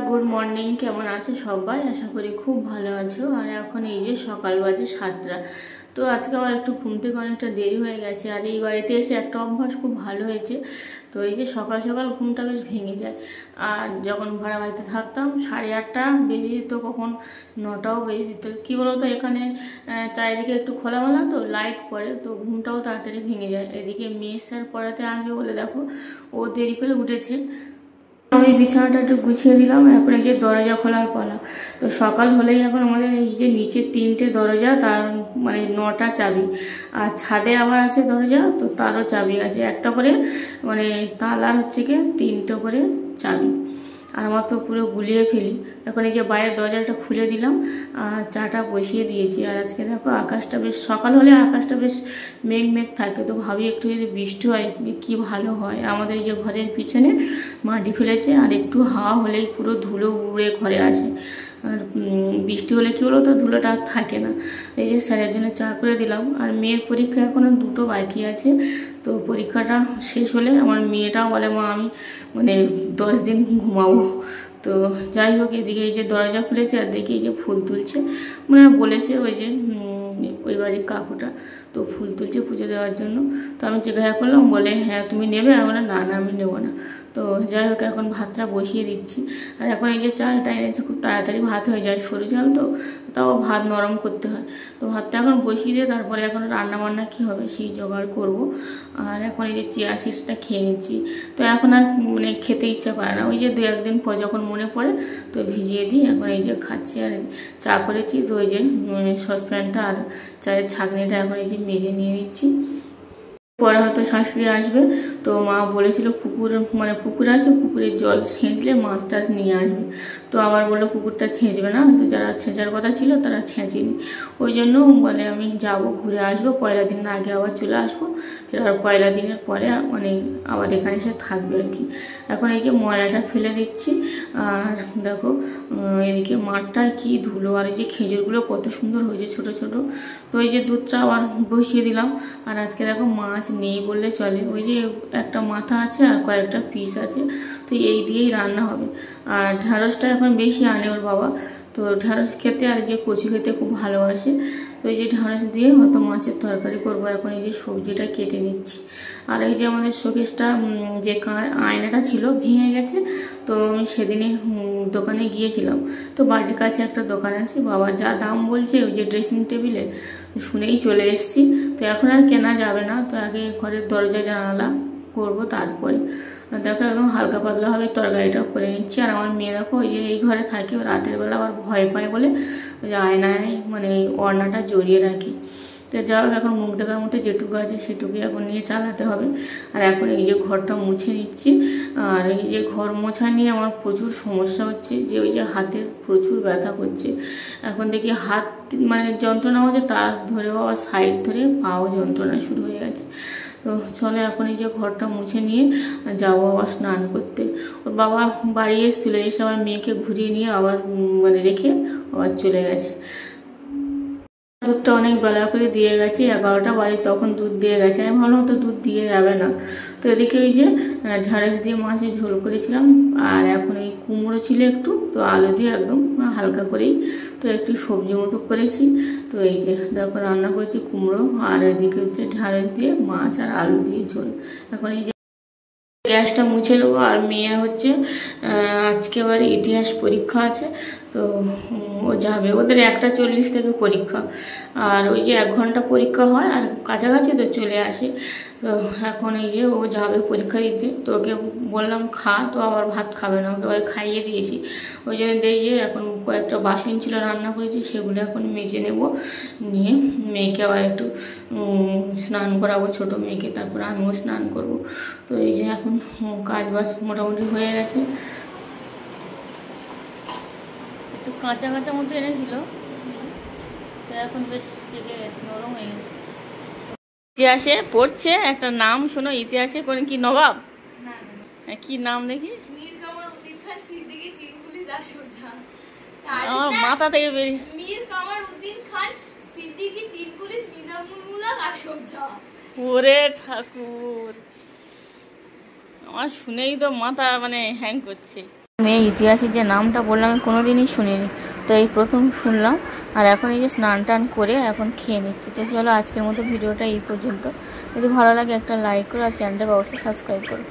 Good morning, কেমন আছো সবাই? আশা করি খুব ভালো আছো। আর এখন এই যে সকাল বাজে 7টা। তো আজকে আমার একটু ঘুম থেকে অনেকটা দেরি হয়ে গেছে। আর এই বাড়িতে এসে একটা অভ্যাস খুব ভালো হয়েছে। তো এই যে সকাল সকাল ঘুমটা বেশ ভেঙে যায়। আর যখন ভাড়া বাড়িতে থাকতাম 8:30 বেজে যেত, কখন 9টাও বেজে যেত। কী বলতো, এখানে চারিদিকে একটু খোলামেলা, তো লাইট পড়ে, তো ঘুমটাও তাড়াতাড়ি ভেঙে যায়। এদিকে মেয়ে স্যার পড়াতে আসবে বলে দেখো ও দেরি করে উঠেছে। আমি বিছানাটা একটু গুছিয়ে দিলাম। এখন এই যে দরজা খোলার পালা। তো সকাল হলেই এখন আমাদের এই যে নিচে 3টে দরজা, তার মানে 9টা চাবি। আর ছাদে আবার আছে দরজা, তো তারও চাবি আছে একটা করে, মানে তালার হচ্ছে কি 3টে করে চাবি। আর আমার তো পুরো গুলিয়ে ফেলি। এখন এই যে বাইরের দরজাটা খুলে দিলাম আর চাটা বসিয়ে দিয়েছি। আর আজকে দেখো আকাশটা বেশ, সকাল হলে আকাশটা বেশ মেঘ মেঘ থাকে, তো ভাবি একটু যদি বৃষ্টি হয় কি ভালো হয়। আমাদের এই যে ঘরের পিছনে মাটি ফেলেছে, আর একটু হাওয়া হলেই পুরো ধুলো উড়ে ঘরে আসে। আর বৃষ্টি হলে কী হলো, তো ধুলোটা আর থাকে না। এই যে স্যারের জন্য চা করে দিলাম। আর মেয়ের পরীক্ষা এখনও 2টো বাকি আছে। তো পরীক্ষাটা শেষ হলে আমার মেয়েটাও বলে, মা আমি মানে 10 দিন ঘুমাবো। তো যাই হোক, এদিকে এই যে দরজা খুলেছে আর দেখি এই যে ফুল তুলছে, মানে বলেছে ওই যে ওই বাড়ির কাকুটা, তো ফুল তুলছে পুজো দেওয়ার জন্য। তো আমি জিজ্ঞাসা করলাম, বলে হ্যাঁ তুমি নেবে? আমি বললাম না না আমি নেবো না। তো যাই হোক, এখন ভাতটা বসিয়ে দিচ্ছি। আর এখন এই যে চালটা এনেছে, খুব তাড়াতাড়ি ভাত হয়ে যায়, সরু চাল তো, তাও ভাত নরম করতে হয়। তো ভাতটা এখন বসিয়ে দিয়ে তারপরে এখন রান্না বান্না কী হবে সেই জোগাড় করব। আর এখন এই যে চিয়া সিডসটা খেয়ে নিচ্ছি। তো এখন আর মানে খেতে ইচ্ছা করে না, ওই যে 2-1 দিন পর যখন মনে পড়ে তো ভিজিয়ে দিই। এখন এই যে খাচ্ছি। আর চা করেছি, তো ওই যে সসপ্যানটা আর চায়ের ছাঁকনিটা এখন এই যে মেজে নিয়ে নিচ্ছি। পরে হয়তো শাশুড়ি আসবে, তো মা বলেছিল পুকুর, মানে পুকুর আছে, পুকুরের জল ছেঁচলে মাছ টাছ নিয়ে আসবে। তো আবার বললো পুকুরটা ছেঁচবে না, তো যারা ছেঁচার কথা ছিল তারা ছেঁচেনি। ওই জন্য বলে আমি যাব, ঘুরে আসবো, পয়লা দিনের আগে আবার চলে আসবো। আর পয়লা দিনের পরে মানে আবার এখানে এসে থাকবে আর কি। এখন এই যে ময়লাটা ফেলে দিচ্ছি। আর দেখো এদিকে মাঠটা কি ধুলো, আর এই যে খেজুরগুলো কত সুন্দর হয়েছে ছোট ছোট। তো এই যে দুধটা আবার বসিয়ে দিলাম। আর আজকে দেখো মাছ নেই বললে চলে, ওই যে একটা মাথা আছে আর কয়েকটা পিস আছে, তো এই দিয়েই রান্না হবে। আর ঢ্যাঁড়সটা এখন বেশি আনে ওর বাবা, তো ঢ্যাঁড়স খেতে আর যে কচু খেতে খুব ভালোবাসে। তো এই যে ঢ্যাঁড়স দিয়ে হয়তো মাছের তরকারি করবো। এখন এই যে সবজিটা কেটে নিচ্ছি। আর এই যে আমাদের শোকেসটা, যে আয়নাটা ছিল ভেঙে গেছে, তো আমি সেদিনে দোকানে গিয়েছিলাম। তো বাড়ির কাছে একটা দোকান আছে, বাবা যা দাম বলছে ওই যে ড্রেসিং টেবিলে, শুনেই চলে এসেছি। তো এখন আর কেনা যাবে না, তো আগে ঘরের দরজা জানালা করবো তারপরে। দেখো একদম হালকা পাতলাভাবে তরকারিটাও করে নিচ্ছি। আর আমার মেয়ে দেখো ওই যে এই ঘরে থাকে, রাতের বেলা আবার ভয় পায় বলে ওই যে আয়নায় মানে ওড়নাটা জড়িয়ে রাখি। তো যা হোক, এখন মুখ দেখার মতো যেটুকু আছে সেটুকুই এখন নিয়ে চালাতে হবে। আর এখন এই যে ঘরটা মুছে নিচ্ছি। আর এই যে ঘর মোছা নিয়ে আমার প্রচুর সমস্যা হচ্ছে, যে ওই যে হাতের প্রচুর ব্যথা করছে। এখন দেখি হাত মানে যন্ত্রণা হচ্ছে, তার ধরেও আবার সাইড ধরে পাও যন্ত্রণা শুরু হয়ে গেছে। তো চলো এখন এই যে ঘরটা মুছে নিয়ে যাবো আবার স্নান করতে। ওর বাবা বাড়ি এসেছিলো, এসে আবার মেয়েকে ঘুরিয়ে নিয়ে আবার মানে রেখে আবার চলে গেছে। দুধটা অনেক বেলা করে দিয়ে গেছে, 11টা বাজে তখন দুধ দিয়ে গেছে। আমি ভাবলাম তো দুধ দিয়ে যাবে না। তো এদিকে ওই যে ঢ্যাঁড়স দিয়ে মাছের ঝোল করেছিলাম। আর এখন এই কুমড়ো ছিল একটু, তো আলু দিয়ে একদম হালকা করেই তো একটু সবজি মতো করেছি। তো এই যে দেখো রান্না করেছি কুমড়ো, আর এদিকে হচ্ছে ঢ্যাঁড়স দিয়ে মাছ আর আলু দিয়ে ঝোল। এখন এই যে গ্যাসটা মুছে নেবো। আর মেয়ের হচ্ছে আজকে আবার ইতিহাস পরীক্ষা আছে, তো ও যাবে। ওদের 1:40 থেকে পরীক্ষা, আর ওই যে 1 ঘন্টা পরীক্ষা হয়, আর কাছাকাছি তো চলে আসে। তো এখন এই যে ও যাবে পরীক্ষা দিতে। তো ওকে বললাম খা, তো আবার ভাত খাবে না, ওকে আবার খাইয়ে দিয়েছি। ওই জন্য দেখি যে এখন কয়েকটা বাসন ছিল রান্না করেছি, সেগুলো এখন মেজে নেব, নিয়ে মেয়েকে আবার একটু স্নান করাবো, ছোটো মেয়েকে, তারপর আমিও স্নান করব। তো এই যে এখন কাজ বাজ মোটামুটি হয়ে গেছে। একটু কাঁচা কাঁচা মতো এনেছিল, তো এখন বেশ পেকে গেছে, নরম হয়ে গেছে। ইতিহাসে পড়ছে একটা নাম শোনো, ইতিহাসে কোন কি নবাব, কি নাম দেখি, আমার মাথা থেকে বেরিয়ে, ওরে ঠাকুর, আমার শুনেই তো মাথা মানে হ্যাং করছে। মেয়ে ইতিহাসের যে নামটা বললাম আমি কোনোদিনই শুনিনি, তো এই প্রথম শুনলাম। আর এখন এই যে স্নান টান করে এখন খেয়ে নিচ্ছি। তো চলো আজকের মতো ভিডিওটা এই পর্যন্ত। যদি ভালো লাগে একটা লাইক করো আর চ্যানেলটাকে অবশ্যই সাবস্ক্রাইব করো।